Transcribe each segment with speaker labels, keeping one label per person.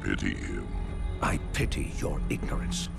Speaker 1: pity him.
Speaker 2: I pity your ignorance.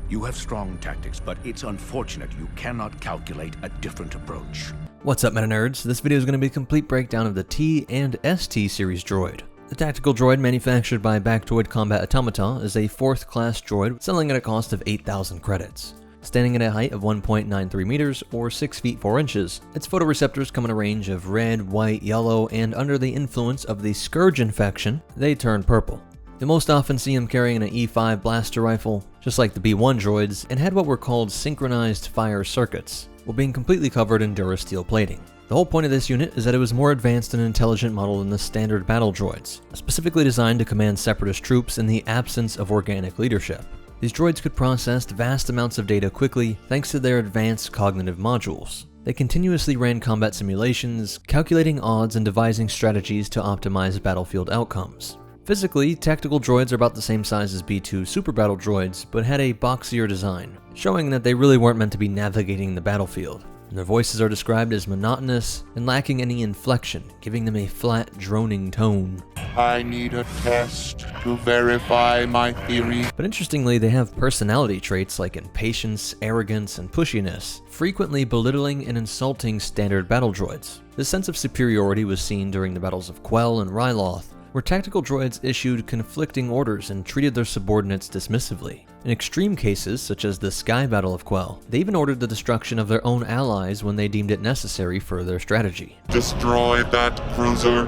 Speaker 2: You have strong tactics, but it's unfortunate you cannot calculate a different approach.
Speaker 3: What's up, meta nerds? This video is going to be a complete breakdown of the T and ST series droid. The tactical droid manufactured by Bactoid Combat Automata is a 4th class droid selling at a cost of 8,000 credits. Standing at a height of 1.93 meters or 6 feet 4 inches, its photoreceptors come in a range of red, white, yellow, and under the influence of the Scourge infection, they turn purple. You'll most often see him carrying an E5 blaster rifle, just like the B1 droids, and had what were called synchronized fire circuits, while being completely covered in durasteel plating. The whole point of this unit is that it was more advanced and intelligent model than the standard battle droids, specifically designed to command separatist troops in the absence of organic leadership. These droids could process vast amounts of data quickly thanks to their advanced cognitive modules. They continuously ran combat simulations, calculating odds and devising strategies to optimize battlefield outcomes. Physically, tactical droids are about the same size as B2 super battle droids, but had a boxier design, showing that they really weren't meant to be navigating the battlefield. And their voices are described as monotonous and lacking any inflection, giving them a flat, droning tone.
Speaker 1: I need a test to verify my theory.
Speaker 3: But interestingly, they have personality traits like impatience, arrogance, and pushiness, frequently belittling and insulting standard battle droids. This sense of superiority was seen during the battles of Quell and Ryloth, where tactical droids issued conflicting orders and treated their subordinates dismissively. In extreme cases, such as the Sky Battle of Quell, they even ordered the destruction of their own allies when they deemed it necessary for their strategy.
Speaker 1: Destroy that cruiser.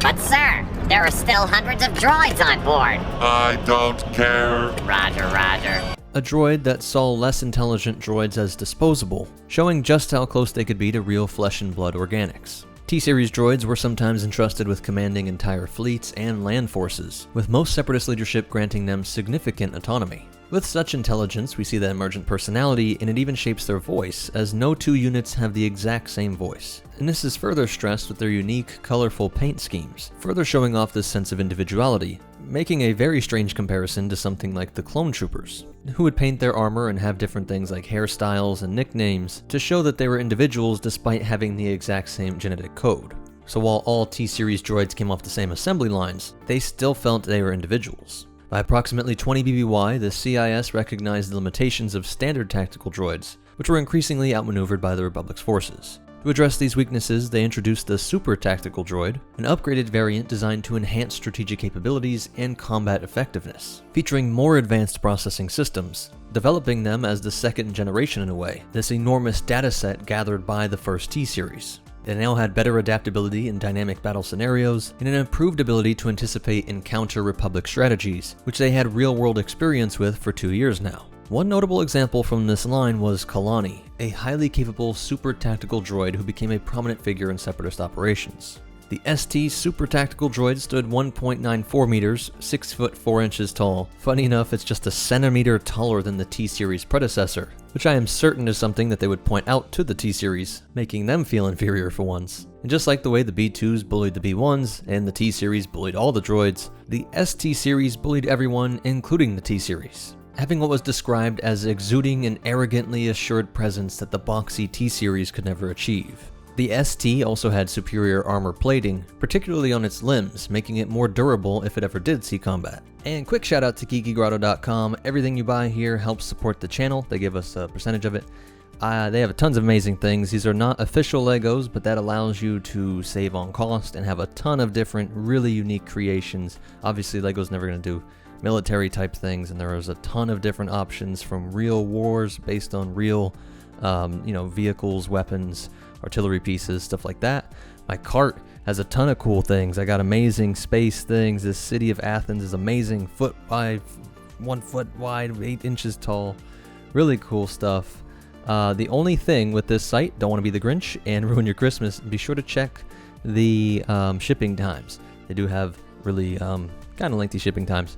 Speaker 4: But sir, there are still hundreds of droids on board.
Speaker 1: I don't care.
Speaker 4: Roger, roger.
Speaker 3: A droid that saw less intelligent droids as disposable, showing just how close they could be to real flesh and blood organics. T-Series droids were sometimes entrusted with commanding entire fleets and land forces, with most separatist leadership granting them significant autonomy. With such intelligence, we see that emergent personality, and it even shapes their voice, as no two units have the exact same voice. And this is further stressed with their unique, colorful paint schemes, further showing off this sense of individuality, making a very strange comparison to something like the clone troopers, who would paint their armor and have different things like hairstyles and nicknames to show that they were individuals despite having the exact same genetic code. So while all T-Series droids came off the same assembly lines, they still felt they were individuals. By approximately 20 BBY, the CIS recognized the limitations of standard tactical droids, which were increasingly outmaneuvered by the Republic's forces. To address these weaknesses, they introduced the Super Tactical Droid, an upgraded variant designed to enhance strategic capabilities and combat effectiveness, featuring more advanced processing systems, developing them as the second generation in a way, this enormous dataset gathered by the first T-Series. They now had better adaptability in dynamic battle scenarios, and an improved ability to anticipate and counter Republic strategies, which they had real-world experience with for 2 years now. One notable example from this line was Kalani, a highly capable super tactical droid who became a prominent figure in separatist operations. The ST super tactical droid stood 1.94 meters, 6 foot 4 inches tall. Funny enough, it's just a centimeter taller than the T-Series predecessor, which I am certain is something that they would point out to the T-Series, making them feel inferior for once. And just like the way the B2s bullied the B1s, and the T-Series bullied all the droids, the ST-Series bullied everyone, including the T-Series, having what was described as exuding an arrogantly assured presence that the boxy T-Series could never achieve. The ST also had superior armor plating, particularly on its limbs, making it more durable if it ever did see combat. And quick shout out to geekygrotto.com. Everything you buy here helps support the channel. They give us a percentage of it. They have tons of amazing things. These are not official Legos, but that allows you to save on cost and have a ton of different, really unique creations. Obviously, Lego's never going to do military type things, and there is a ton of different options from real wars based on real vehicles, weapons, artillery pieces, stuff like that. My cart has a ton of cool things. I got amazing space things. This city of Athens is amazing, 1 foot wide, 8 inches tall. Really cool stuff. The only thing with this site, don't want to be the Grinch and ruin your Christmas, be sure to check the shipping times. They do have really kind of lengthy shipping times,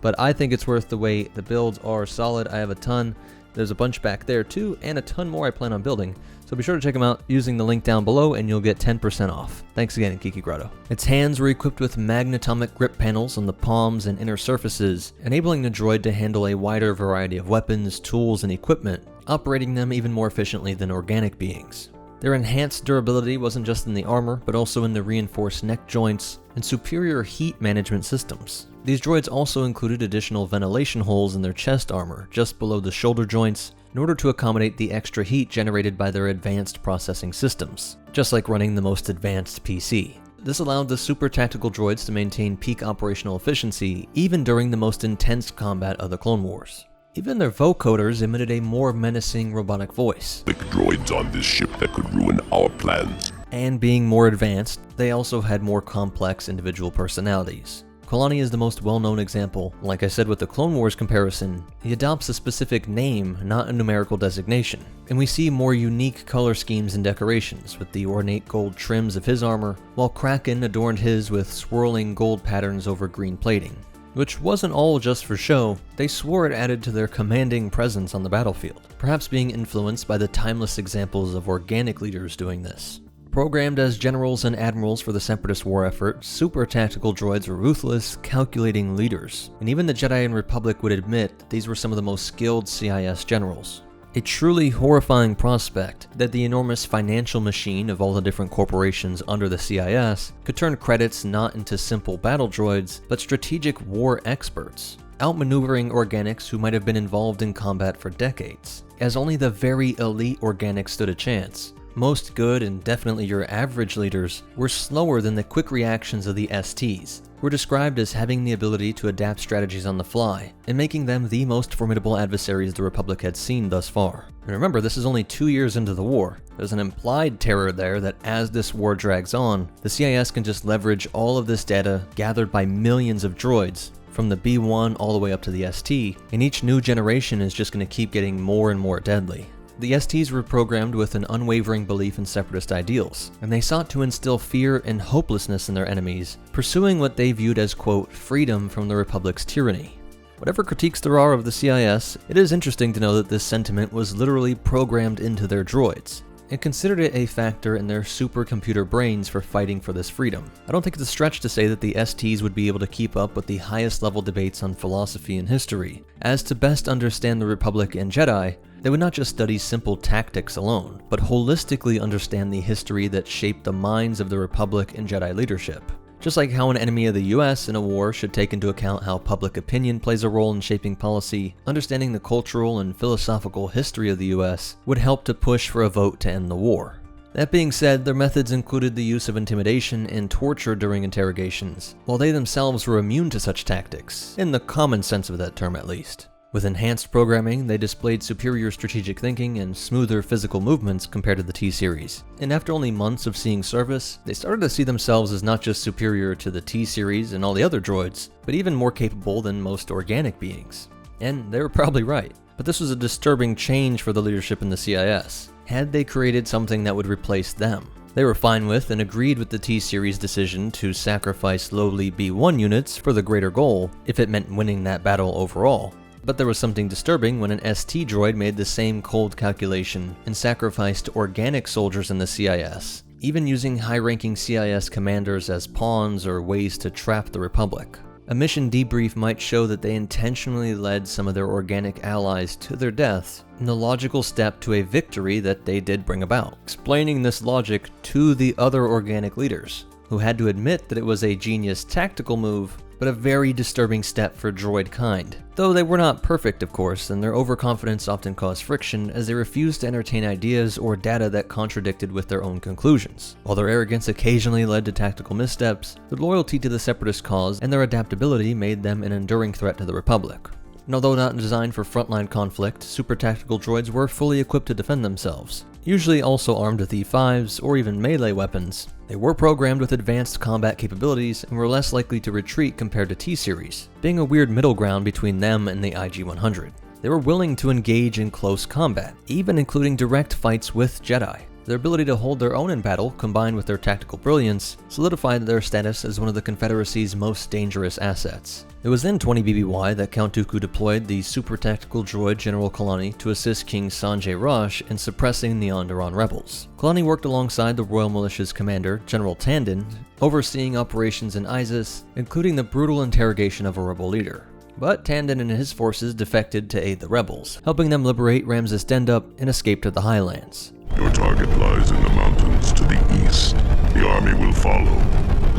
Speaker 3: but I think it's worth the wait. The builds are solid. I have a ton. There's a bunch back there too, and a ton more I plan on building. So be sure to check them out using the link down below and you'll get 10% off. Thanks again, Geeky Grotto. Its hands were equipped with magnetomic grip panels on the palms and inner surfaces, enabling the droid to handle a wider variety of weapons, tools, and equipment, operating them even more efficiently than organic beings. Their enhanced durability wasn't just in the armor, but also in the reinforced neck joints and superior heat management systems. These droids also included additional ventilation holes in their chest armor, just below the shoulder joints, in order to accommodate the extra heat generated by their advanced processing systems, just like running the most advanced PC. This allowed the super tactical droids to maintain peak operational efficiency even during the most intense combat of the Clone Wars. Even their vocoders emitted a more menacing robotic voice.
Speaker 5: Like droids on this ship that could ruin our plans.
Speaker 3: And being more advanced, they also had more complex individual personalities. Kalani is the most well-known example. Like I said with the Clone Wars comparison, he adopts a specific name, not a numerical designation. And we see more unique color schemes and decorations, with the ornate gold trims of his armor, while Kraken adorned his with swirling gold patterns over green plating. Which wasn't all just for show, they swore it added to their commanding presence on the battlefield, perhaps being influenced by the timeless examples of organic leaders doing this. Programmed as generals and admirals for the Separatist war effort, super tactical droids were ruthless, calculating leaders, and even the Jedi and Republic would admit that these were some of the most skilled CIS generals. A truly horrifying prospect that the enormous financial machine of all the different corporations under the CIS could turn credits not into simple battle droids, but strategic war experts, outmaneuvering organics who might have been involved in combat for decades, as only the very elite organics stood a chance. Most good and definitely your average leaders were slower than the quick reactions of the STs, who were described as having the ability to adapt strategies on the fly, and making them the most formidable adversaries the Republic had seen thus far. And remember, this is only 2 years into the war. There's an implied terror there that as this war drags on, the CIS can just leverage all of this data gathered by millions of droids, from the B1 all the way up to the ST, and each new generation is just going to keep getting more and more deadly. The STs were programmed with an unwavering belief in separatist ideals, and they sought to instill fear and hopelessness in their enemies, pursuing what they viewed as, quote, freedom from the Republic's tyranny. Whatever critiques there are of the CIS, it is interesting to know that this sentiment was literally programmed into their droids, and considered it a factor in their supercomputer brains for fighting for this freedom. I don't think it's a stretch to say that the STs would be able to keep up with the highest level debates on philosophy and history, as to best understand the Republic and Jedi, they would not just study simple tactics alone, but holistically understand the history that shaped the minds of the Republic and Jedi leadership. Just like how an enemy of the US in a war should take into account how public opinion plays a role in shaping policy, understanding the cultural and philosophical history of the US would help to push for a vote to end the war. That being said, their methods included the use of intimidation and torture during interrogations, while they themselves were immune to such tactics, in the common sense of that term at least. With enhanced programming, they displayed superior strategic thinking and smoother physical movements compared to the T-Series. And after only months of seeing service, they started to see themselves as not just superior to the T-Series and all the other droids, but even more capable than most organic beings. And they were probably right. But this was a disturbing change for the leadership in the CIS. Had they created something that would replace them? They were fine with and agreed with the T-Series decision to sacrifice lowly B1 units for the greater goal, if it meant winning that battle overall. But there was something disturbing when an ST droid made the same cold calculation and sacrificed organic soldiers in the CIS, even using high-ranking CIS commanders as pawns or ways to trap the Republic. A mission debrief might show that they intentionally led some of their organic allies to their deaths in the logical step to a victory that they did bring about, explaining this logic to the other organic leaders, who had to admit that it was a genius tactical move, but a very disturbing step for droid kind. Though they were not perfect, of course, and their overconfidence often caused friction as they refused to entertain ideas or data that contradicted with their own conclusions. While their arrogance occasionally led to tactical missteps, their loyalty to the Separatist cause and their adaptability made them an enduring threat to the Republic. And although not designed for frontline conflict, super tactical droids were fully equipped to defend themselves, usually also armed with E5s or even melee weapons. They were programmed with advanced combat capabilities and were less likely to retreat compared to T-Series, being a weird middle ground between them and the IG-100. They were willing to engage in close combat, even including direct fights with Jedi. Their ability to hold their own in battle, combined with their tactical brilliance, solidified their status as one of the Confederacy's most dangerous assets. It was in 20 BBY that Count Dooku deployed the super tactical droid General Kalani to assist King Sanjay Rosh in suppressing the Onderon rebels. Kalani worked alongside the Royal Militia's commander, General Tandon, overseeing operations in ISIS, including the brutal interrogation of a rebel leader. But Tandon and his forces defected to aid the rebels, helping them liberate Ramses Dendup and escape to the Highlands.
Speaker 5: Your target lies in the mountains to the east. The army will follow.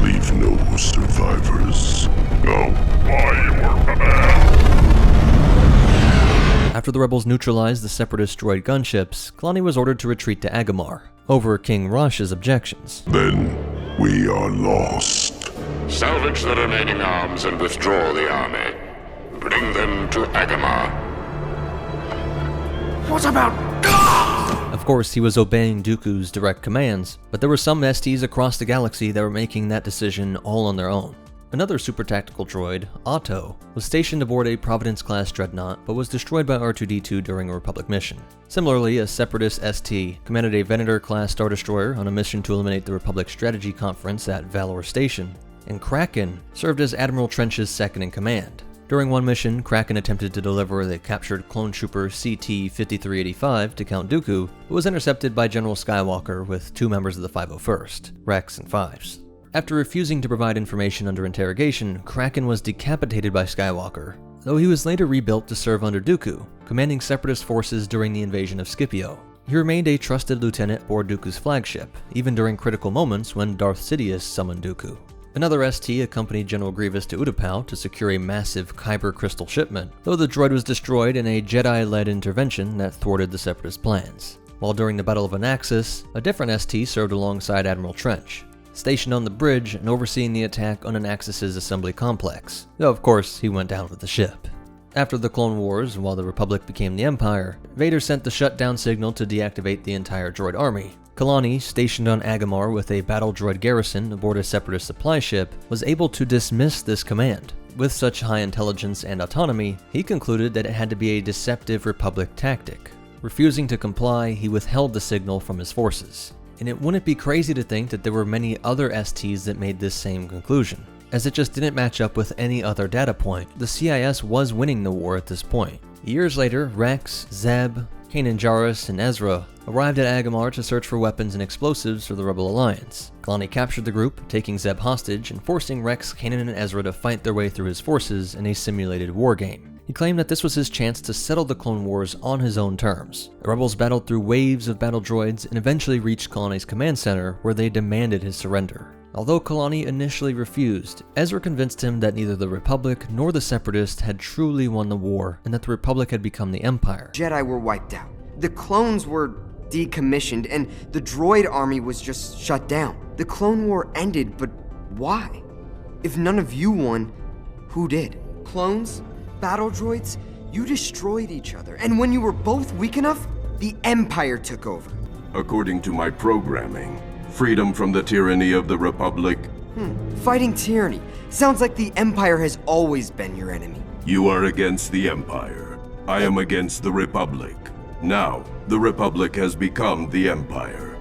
Speaker 5: Leave no survivors. Go by your command!
Speaker 3: After the rebels neutralized the separatist droid gunships, Kalani was ordered to retreat to Agamar, over King Rosh's objections.
Speaker 5: Then we are lost.
Speaker 6: Salvage the remaining arms and withdraw the army. Bring them to Agamar.
Speaker 2: What about...
Speaker 3: Of course, he was obeying Dooku's direct commands, but there were some STs across the galaxy that were making that decision all on their own. Another super tactical droid, Otto, was stationed aboard a Providence-class dreadnought, but was destroyed by R2-D2 during a Republic mission. Similarly, a Separatist ST commanded a Venator-class Star Destroyer on a mission to eliminate the Republic Strategy Conference at Valor Station, and Kraken served as Admiral Trench's second-in-command. During one mission, Kraken attempted to deliver the captured clone trooper CT-5385 to Count Dooku, but was intercepted by General Skywalker with two members of the 501st, Rex and Fives. After refusing to provide information under interrogation, Kraken was decapitated by Skywalker, though he was later rebuilt to serve under Dooku, commanding Separatist forces during the invasion of Scipio. He remained a trusted lieutenant aboard Dooku's flagship, even during critical moments when Darth Sidious summoned Dooku. Another ST accompanied General Grievous to Utapau to secure a massive Kyber crystal shipment, though the droid was destroyed in a Jedi-led intervention that thwarted the Separatist plans. While during the Battle of Anaxis, a different ST served alongside Admiral Trench, stationed on the bridge and overseeing the attack on Anaxis' assembly complex, though of course he went down with the ship. After the Clone Wars, while the Republic became the Empire, Vader sent the shutdown signal to deactivate the entire droid army. Kalani, stationed on Agamar with a battle droid garrison aboard a Separatist supply ship, was able to dismiss this command. With such high intelligence and autonomy, he concluded that it had to be a deceptive Republic tactic. Refusing to comply, he withheld the signal from his forces. And it wouldn't be crazy to think that there were many other STs that made this same conclusion, as it just didn't match up with any other data point. The CIS was winning the war at this point. Years later, Rex, Zeb, Kanan Jarrus, and Ezra arrived at Agamar to search for weapons and explosives for the Rebel Alliance. Kalani captured the group, taking Zeb hostage and forcing Rex, Kanan, and Ezra to fight their way through his forces in a simulated war game. He claimed that this was his chance to settle the Clone Wars on his own terms. The rebels battled through waves of battle droids and eventually reached Kalani's command center, where they demanded his surrender. Although Kalani initially refused, Ezra convinced him that neither the Republic nor the Separatists had truly won the war, and that the Republic had become the Empire.
Speaker 7: Jedi were wiped out. The clones were decommissioned, and the droid army was just shut down. The Clone War ended, but why? If none of you won, who did? Clones? Battle droids? You destroyed each other, and when you were both weak enough, the Empire took over.
Speaker 8: According to my programming, freedom from the tyranny of the Republic.
Speaker 7: Fighting tyranny. Sounds like the Empire has always been your enemy.
Speaker 8: You are against the Empire. I am against the Republic. Now, the Republic has become the Empire.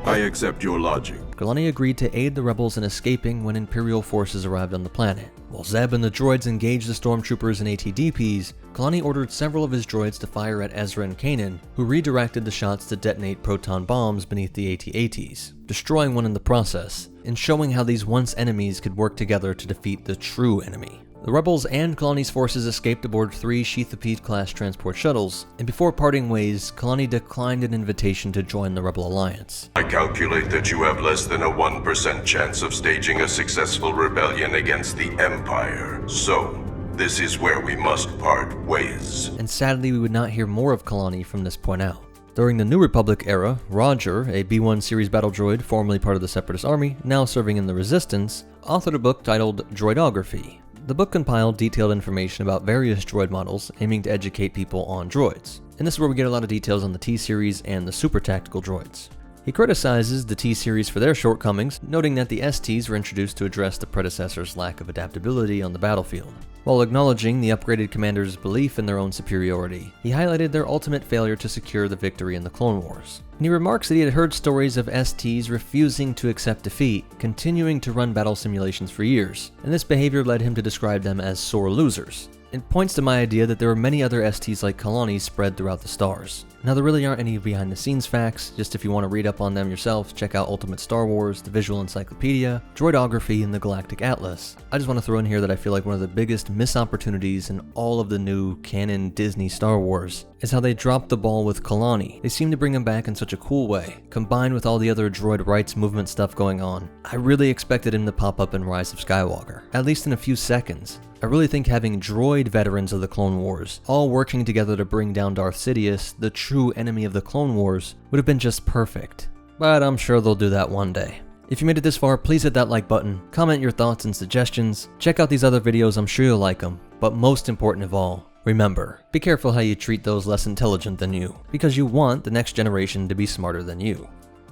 Speaker 8: I accept your logic.
Speaker 3: Kalani agreed to aid the rebels in escaping when Imperial forces arrived on the planet. While Zeb and the droids engaged the stormtroopers and AT-DPs, Kalani ordered several of his droids to fire at Ezra and Kanan, who redirected the shots to detonate proton bombs beneath the AT-ATs, destroying one in the process, and showing how these once enemies could work together to defeat the true enemy. The rebels and Kalani's forces escaped aboard 3 Sheathipede-class transport shuttles, and before parting ways, Kalani declined an invitation to join the Rebel Alliance.
Speaker 8: I calculate that you have less than a 1% chance of staging a successful rebellion against the Empire. So, this is where we must part ways.
Speaker 3: And sadly, we would not hear more of Kalani from this point out. During the New Republic era, Roger, a B-1 series battle droid formerly part of the Separatist Army, now serving in the Resistance, authored a book titled Droidography. The book compiled detailed information about various droid models, aiming to educate people on droids. And this is where we get a lot of details on the T-Series and the super tactical droids. He criticizes the T-Series for their shortcomings, noting that the STs were introduced to address the predecessor's lack of adaptability on the battlefield. While acknowledging the upgraded commanders' belief in their own superiority, he highlighted their ultimate failure to secure the victory in the Clone Wars. And he remarks that he had heard stories of STs refusing to accept defeat, continuing to run battle simulations for years, and this behavior led him to describe them as sore losers. It points to my idea that there are many other STs like colonies spread throughout the stars. Now, there really aren't any behind the scenes facts, just if you want to read up on them yourself, check out Ultimate Star Wars, the Visual Encyclopedia, Droidography, and the Galactic Atlas. I just want to throw in here that I feel like one of the biggest missed opportunities in all of the new canon Disney Star Wars is how they dropped the ball with Kalani. They seem to bring him back in such a cool way, combined with all the other droid rights movement stuff going on. I really expected him to pop up in Rise of Skywalker, at least in a few seconds. I really think having droid veterans of the Clone Wars all working together to bring down Darth Sidious, the true enemy of the Clone Wars, would have been just perfect. But I'm sure they'll do that one day. If you made it this far, please hit that like button, comment your thoughts and suggestions, check out these other videos, I'm sure you'll like them, but most important of all, remember, be careful how you treat those less intelligent than you, because you want the next generation to be smarter than you.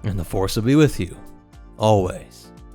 Speaker 3: And the Force will be with you, always.